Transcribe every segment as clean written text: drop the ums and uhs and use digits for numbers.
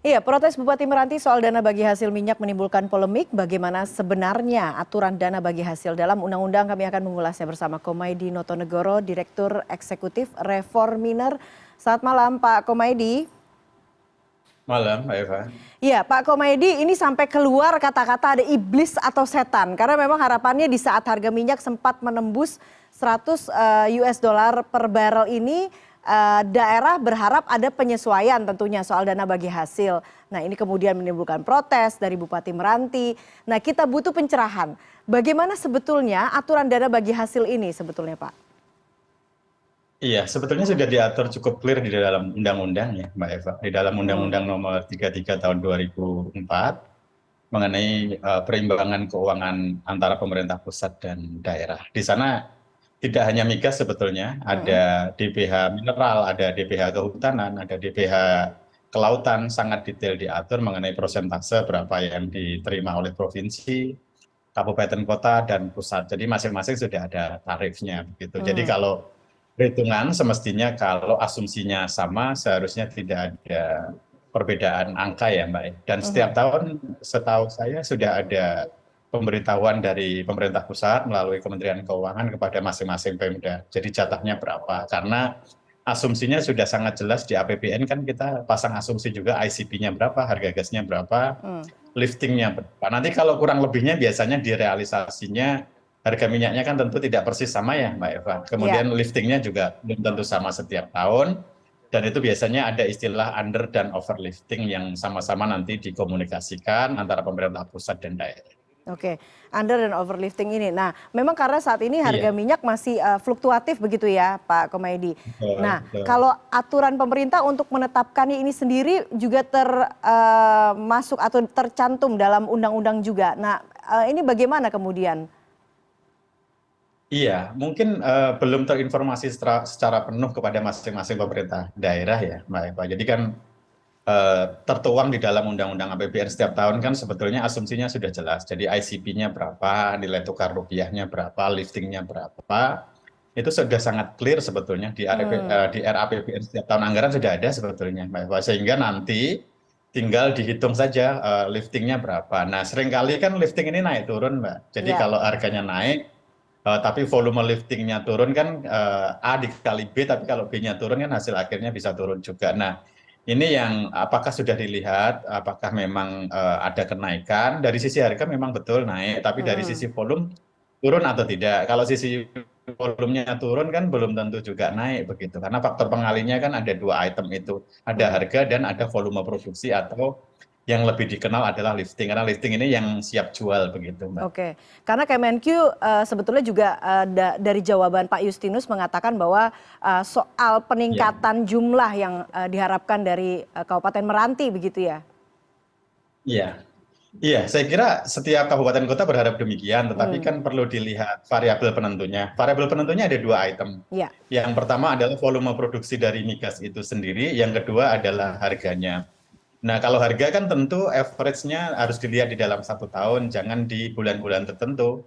Iya, protes Bupati Meranti soal dana bagi hasil minyak menimbulkan polemik. Bagaimana sebenarnya aturan dana bagi hasil dalam undang-undang? Kami akan mengulasnya bersama Komaydi Notonegoro, Direktur Eksekutif Reforminer. Selamat malam Pak Komaydi. Malam, Mbak Eva. Iya, Pak Komaydi, ini sampai keluar kata-kata ada iblis atau setan. Karena memang harapannya di saat harga minyak sempat menembus 100 US dollar per barrel ini, daerah berharap ada penyesuaian tentunya soal dana bagi hasil. Nah, ini kemudian menimbulkan protes dari Bupati Meranti. Nah, kita butuh pencerahan. Bagaimana sebetulnya aturan dana bagi hasil ini sebetulnya, Pak? Iya, sebetulnya sudah diatur cukup clear di dalam undang-undang ya, Mbak Eva. Di dalam Hmm. Undang-Undang Nomor 33 Tahun 2004 mengenai perimbangan keuangan antara pemerintah pusat dan daerah. Di sana tidak hanya migas sebetulnya, Hmm. ada DPH mineral, ada DPH kehutanan, ada DPH kelautan, sangat detail diatur mengenai persentase berapa yang diterima oleh provinsi, kabupaten kota, dan pusat. Jadi masing-masing sudah ada tarifnya begitu. Jadi Hmm. kalau perhitungan semestinya kalau asumsinya sama seharusnya tidak ada perbedaan angka ya Mbak. Dan Hmm. setiap tahun setahu saya sudah ada pemberitahuan dari pemerintah pusat melalui Kementerian Keuangan kepada masing-masing Pemda. Jadi jatahnya berapa? Karena asumsinya sudah sangat jelas di APBN kan kita pasang asumsi juga ICP-nya berapa, harga gasnya berapa, Hmm. liftingnya berapa. Nanti kalau kurang lebihnya biasanya di realisasinya harga minyaknya kan tentu tidak persis sama ya Mbak Eva. Ya. Kemudian liftingnya juga belum tentu sama setiap tahun. Dan itu biasanya ada istilah under dan overlifting yang sama-sama nanti dikomunikasikan antara pemerintah pusat dan daerah. Oke, under dan overlifting ini. Nah, memang karena saat ini harga Iya, minyak masih fluktuatif begitu ya, Pak Komaydi. betul, Nah, betul. kalau aturan pemerintah untuk menetapkannya ini sendiri juga termasuk atau tercantum dalam undang-undang juga. Nah, ini bagaimana kemudian? Iya, mungkin belum terinformasi secara penuh kepada masing-masing pemerintah daerah ya, Mbak Eva. Jadi kan tertuang di dalam Undang-Undang APBN setiap tahun kan sebetulnya asumsinya sudah jelas. Jadi ICP-nya berapa, nilai tukar rupiahnya berapa, liftingnya berapa, itu sudah sangat clear sebetulnya Hmm. di RAPBN setiap tahun anggaran sudah ada sebetulnya, Mbak Eva. Sehingga nanti tinggal dihitung saja liftingnya berapa. Nah, seringkali kan lifting ini naik turun, Mbak. Jadi Ya. kalau harganya naik, tapi volume liftingnya turun kan A dikali B, tapi kalau B-nya turun kan hasil akhirnya bisa turun juga. Nah, ini yang apakah sudah dilihat, apakah memang ada kenaikan, dari sisi harga memang betul naik, tapi dari Hmm. sisi volume turun atau tidak. Kalau sisi volumenya turun kan belum tentu juga naik begitu, karena faktor pengalinya kan ada dua item itu, ada Hmm. harga dan ada volume produksi atau yang lebih dikenal adalah lifting, karena lifting ini yang siap jual begitu, Mbak. Oke, karena Kemenq sebetulnya juga dari jawaban Pak Justinus mengatakan bahwa soal Ya. peningkatan jumlah yang diharapkan dari Kabupaten Meranti begitu ya? Iya, iya, saya kira setiap kabupaten kota berharap demikian, tetapi Hmm. kan perlu dilihat variabel penentunya. Variabel penentunya ada dua item. Ya. Yang pertama adalah volume produksi dari migas itu sendiri, yang kedua adalah harganya. Nah, kalau harga kan tentu average-nya harus dilihat di dalam satu tahun, jangan di bulan-bulan tertentu.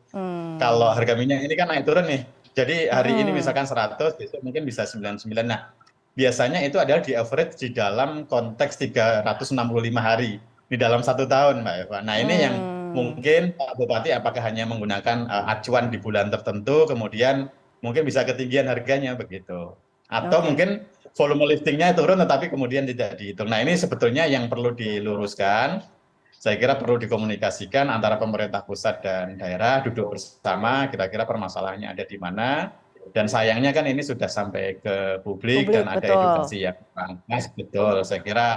Kalau Hmm. harga minyak ini kan naik turun nih, jadi hari ini Hmm. misalkan 100, besok mungkin bisa 99. Nah, biasanya itu adalah di average di dalam konteks 365 hari di dalam satu tahun, Mbak Eva. Nah, ini yang Hmm. mungkin Pak Bupati apakah hanya menggunakan acuan di bulan tertentu, kemudian mungkin bisa ketinggian harganya begitu. Atau Oke. mungkin volume liftingnya turun tetapi kemudian tidak dihitung. Nah, ini sebetulnya yang perlu diluruskan. Saya kira perlu dikomunikasikan antara pemerintah pusat dan daerah, duduk bersama, kira-kira permasalahannya ada di mana. Dan sayangnya kan ini sudah sampai ke publik dan Publik, ada betul. edukasi yang kurang pas, betul. Saya kira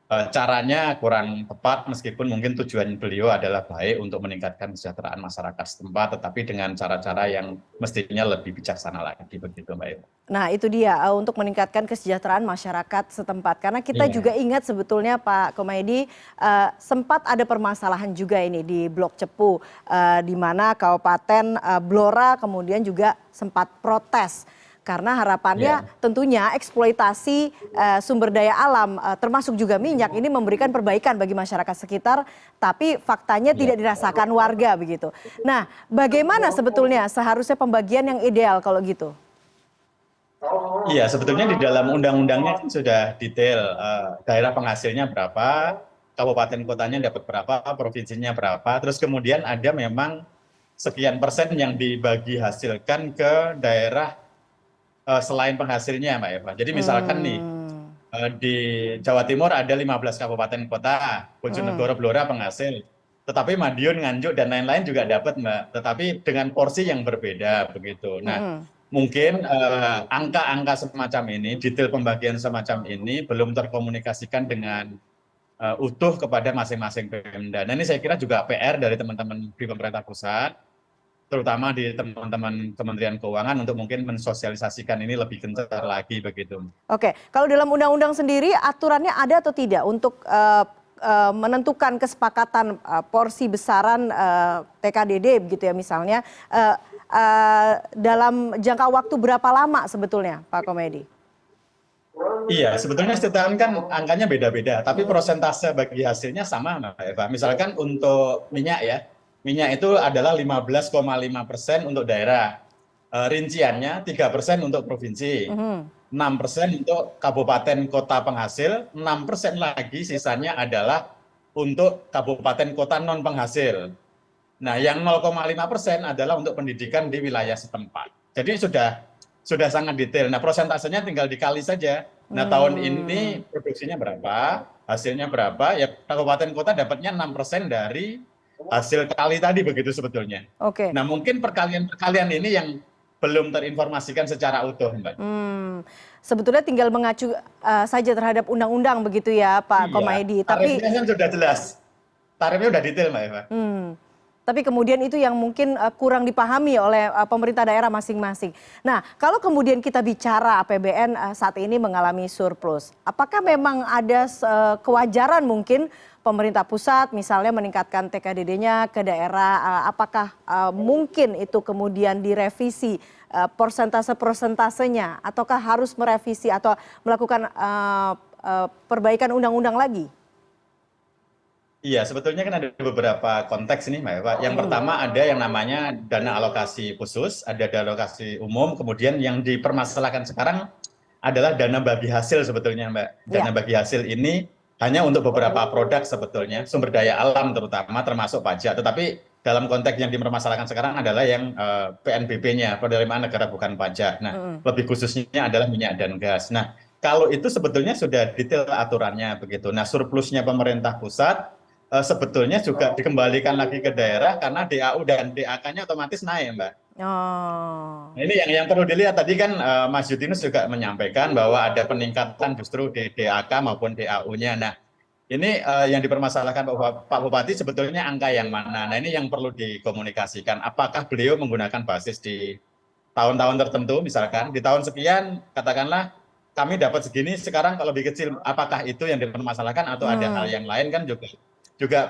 caranya kurang tepat meskipun mungkin tujuan beliau adalah baik untuk meningkatkan kesejahteraan masyarakat setempat, tetapi dengan cara-cara yang mestinya lebih bijaksana lagi begitu, Mbak Eva. Nah, itu dia untuk meningkatkan kesejahteraan masyarakat setempat. Karena kita juga Iya, ingat sebetulnya Pak Komaydi, sempat ada permasalahan juga ini di Blok Cepu, di mana Kabupaten Blora kemudian juga sempat protes. Karena harapannya iya, tentunya eksploitasi sumber daya alam, termasuk juga minyak, ini memberikan perbaikan bagi masyarakat sekitar, tapi faktanya iya. tidak dirasakan warga begitu. Nah, bagaimana sebetulnya seharusnya pembagian yang ideal kalau gitu? Iya, sebetulnya di dalam undang-undangnya kan sudah detail daerah penghasilnya berapa, kabupaten kotanya dapat berapa, provinsinya berapa, terus kemudian ada memang sekian persen yang dibagi hasilkan ke daerah selain penghasilnya, Mbak Eva. Jadi misalkan nih Hmm. di Jawa Timur ada 15 kabupaten kota, Hmm. Bojonegoro, Blora penghasil. Tetapi Madiun, Nganjuk dan lain-lain juga dapat, Mbak. Tetapi dengan porsi yang berbeda begitu. Nah, Hmm. mungkin angka-angka semacam ini, detail pembagian semacam ini belum terkomunikasikan dengan utuh kepada masing-masing Pemda. Nah, ini saya kira juga PR dari teman-teman di pemerintah pusat, terutama di teman-teman Kementerian Keuangan untuk mungkin mensosialisasikan ini lebih gencar lagi begitu. Oke, kalau dalam undang-undang sendiri aturannya ada atau tidak untuk menentukan kesepakatan porsi besaran TKDD begitu ya misalnya dalam jangka waktu berapa lama sebetulnya Pak Komedi? Iya, sebetulnya setiap tahun kan angkanya beda-beda, tapi Mm-mm. persentase bagi hasilnya sama, Mbak Eva. Misalkan untuk minyak ya, minyak itu adalah 15,5% untuk daerah. Rinciannya 3% untuk provinsi, Mhm. 6% untuk kabupaten kota penghasil, 6% lagi sisanya adalah untuk kabupaten kota non penghasil. Nah, yang 0,5% adalah untuk pendidikan di wilayah setempat. Jadi sudah sangat detail. Nah, prosentasenya tinggal dikali saja. Nah, tahun Hmm. ini produksinya berapa, hasilnya berapa, ya kabupaten kota dapatnya 6% dari hasil kali tadi begitu sebetulnya. Oke. Nah, mungkin perkalian-perkalian ini yang belum terinformasikan secara utuh, Mbak. Sebetulnya tinggal mengacu saja terhadap undang-undang begitu ya Pak Iya, Komaydi. Tapi tarifnya kan sudah jelas. Tarifnya sudah detail, Mbak Eva. tapi kemudian itu yang mungkin kurang dipahami oleh pemerintah daerah masing-masing. Nah, kalau kemudian kita bicara APBN saat ini mengalami surplus, apakah memang ada kewajaran mungkin pemerintah pusat misalnya meningkatkan TKDD-nya ke daerah, apakah mungkin itu kemudian direvisi persentase-persentasenya, ataukah harus merevisi atau melakukan perbaikan undang-undang lagi? Iya, sebetulnya kan ada beberapa konteks ini, Mbak Eva. Yang Mm-mm. pertama ada yang namanya dana alokasi khusus, ada dana alokasi umum, kemudian yang dipermasalahkan sekarang adalah dana bagi hasil sebetulnya, Mbak. Dana Ya. bagi hasil ini hanya untuk beberapa produk sebetulnya, sumber daya alam terutama, termasuk pajak. Tetapi dalam konteks yang dipermasalahkan sekarang adalah yang PNBP-nya, penerimaan negara bukan pajak. Nah, Mm-mm. lebih khususnya adalah minyak dan gas. Nah, kalau itu sebetulnya sudah detail aturannya begitu. Nah, surplusnya pemerintah pusat sebetulnya juga dikembalikan lagi ke daerah karena DAU dan DAK-nya otomatis naik, Mbak. Oh. Nah, ini yang perlu dilihat tadi kan Mas Justinus juga menyampaikan bahwa ada peningkatan justru di DAK maupun DAU-nya. Nah, ini yang dipermasalahkan Pak Bupati sebetulnya angka yang mana. Nah, ini yang perlu dikomunikasikan. Apakah beliau menggunakan basis di tahun-tahun tertentu, misalkan di tahun sekian, katakanlah kami dapat segini, sekarang kalau lebih kecil, apakah itu yang dipermasalahkan atau ada hal Hmm. yang lain kan juga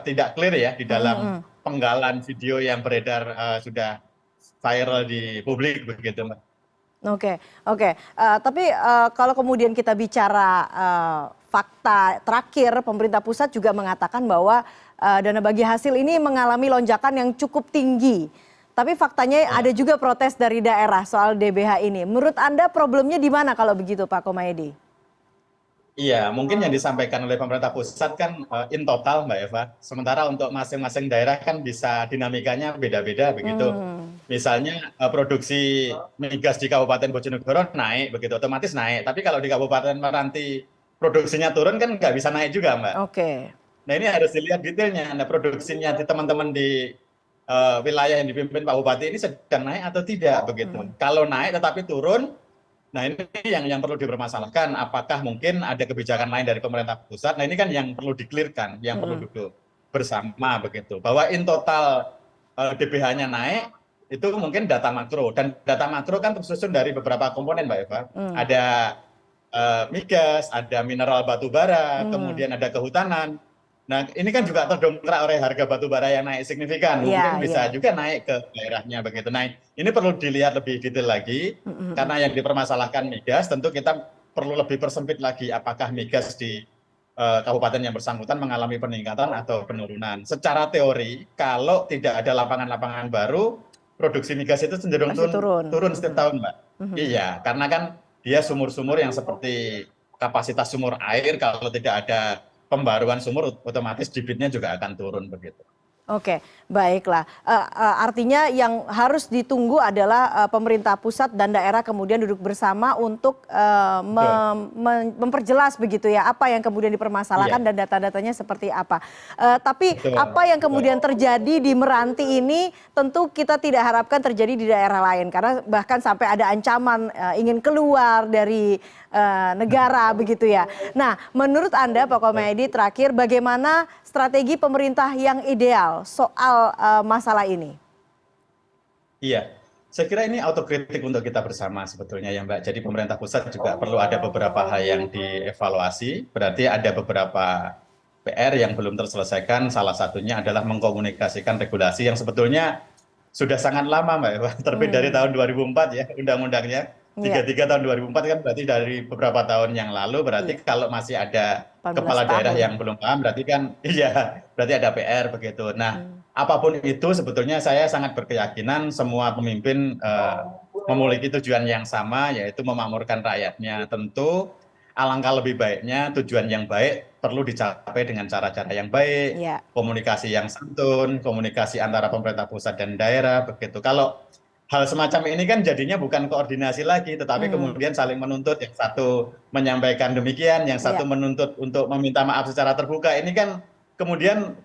tidak clear ya di Mm, mm, dalam mm. penggalan video yang beredar sudah viral di publik begitu, Mbak. Oke, oke. Tapi kalau kemudian kita bicara fakta terakhir, pemerintah pusat juga mengatakan bahwa dana bagi hasil ini mengalami lonjakan yang cukup tinggi. Tapi faktanya Ya. ada juga protes dari daerah soal DBH ini. Menurut Anda problemnya di mana kalau begitu Pak Komayedi? Iya, mungkin yang disampaikan oleh pemerintah pusat kan in total, Mbak Eva. Sementara untuk masing-masing daerah kan bisa dinamikanya beda-beda begitu. Hmm, Misalnya produksi migas di Kabupaten Bojonegoro naik begitu, otomatis naik. Tapi kalau di Kabupaten Meranti produksinya turun kan nggak bisa naik juga, Mbak. oke. Nah, ini harus dilihat detailnya. Nah, produksinya di teman-teman di wilayah yang dipimpin Pak Bupati ini sedang naik atau tidak begitu. Hmm, Kalau naik tetapi turun, nah ini yang perlu dipermasalahkan. Apakah mungkin ada kebijakan lain dari pemerintah pusat? Nah, ini kan yang perlu dikelirkan, yang perlu hmm, duduk bersama begitu. Bahwa in total DBH-nya naik itu mungkin data makro, dan data makro kan tersusun dari beberapa komponen, Mbak Eva. hmm, Ada migas, ada mineral batu bara, hmm. kemudian ada kehutanan. Nah, ini kan juga terdongkrak oleh harga batu bara yang naik signifikan. Iya, Mungkin iya. bisa juga naik ke daerahnya begitu. Nah, ini perlu dilihat lebih detail lagi Hmm, hmm, hmm. karena yang dipermasalahkan migas, tentu kita perlu lebih persempit lagi apakah migas di kabupaten yang bersangkutan mengalami peningkatan atau penurunan. Secara teori, kalau tidak ada lapangan-lapangan baru, produksi migas itu cenderung Pasti turun. turun Hmm, setiap tahun, Mbak. hmm, hmm, hmm. Iya, karena kan dia sumur-sumur yang seperti kapasitas sumur air, kalau tidak ada pembaruan sumur, otomatis debitnya juga akan turun begitu. Oke, baiklah. Artinya yang harus ditunggu adalah pemerintah pusat dan daerah kemudian duduk bersama untuk memperjelas begitu ya apa yang kemudian dipermasalahkan Iya, dan data-datanya seperti apa. Tapi betul. apa yang kemudian terjadi di Meranti ini tentu kita tidak harapkan terjadi di daerah lain karena bahkan sampai ada ancaman ingin keluar dari negara begitu ya. Nah, menurut Anda Pak Komaydi terakhir bagaimana strategi pemerintah yang ideal soal masalah ini? Iya, saya kira ini autokritik untuk kita bersama sebetulnya ya Mbak. Jadi pemerintah pusat juga perlu ada beberapa hal yang dievaluasi. Berarti ada beberapa PR yang belum terselesaikan. Salah satunya adalah mengkomunikasikan regulasi yang sebetulnya sudah sangat lama Mbak Eva. Terbit dari tahun 2004 ya undang-undangnya. Iya, 33 tahun 2004 kan berarti dari beberapa tahun yang lalu. iya, Berarti kalau masih ada 18 kepala daerah tahun. yang belum paham berarti kan iya, berarti ada PR begitu. Nah, Hmm. apapun itu sebetulnya saya sangat berkeyakinan semua pemimpin memiliki tujuan yang sama, yaitu memakmurkan rakyatnya. Tentu alangkah lebih baiknya tujuan yang baik perlu dicapai dengan cara-cara yang baik, Iya, komunikasi yang santun, komunikasi antara pemerintah pusat dan daerah begitu. Kalau hal semacam ini kan jadinya bukan koordinasi lagi, tetapi hmm, kemudian saling menuntut, yang satu menyampaikan demikian, yang iya, satu menuntut untuk meminta maaf secara terbuka. Ini kan kemudian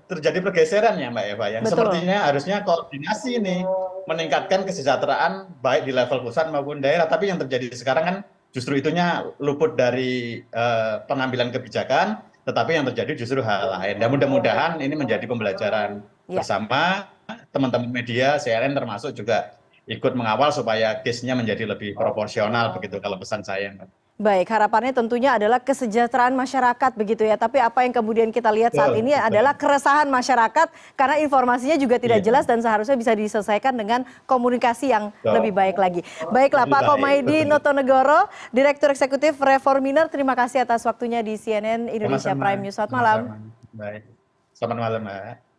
terjadi pergeseran ya Mbak Eva, yang betul. sepertinya harusnya koordinasi ini meningkatkan kesejahteraan baik di level pusat maupun daerah, tapi yang terjadi sekarang kan justru itunya luput dari pengambilan kebijakan, tetapi yang terjadi justru hal lain. Dan mudah-mudahan ini menjadi pembelajaran Ya. bersama teman-teman media, CNN termasuk juga ikut mengawal supaya case-nya menjadi lebih proporsional begitu kalau pesan saya, Mbak. Baik, harapannya tentunya adalah kesejahteraan masyarakat begitu ya. Tapi apa yang kemudian kita lihat saat Betul, ini adalah betul. keresahan masyarakat karena informasinya juga tidak Iya, jelas dan seharusnya bisa diselesaikan dengan komunikasi yang lebih betul. baik lagi. Baiklah Lebih Pak baik, Komaydi betul. Notonegoro, Direktur Eksekutif Reforminer, terima kasih atas waktunya di CNN Indonesia Sama-sama, Prime News. Selamat malam. sama-sama. Baik. Selamat malam, Mbak.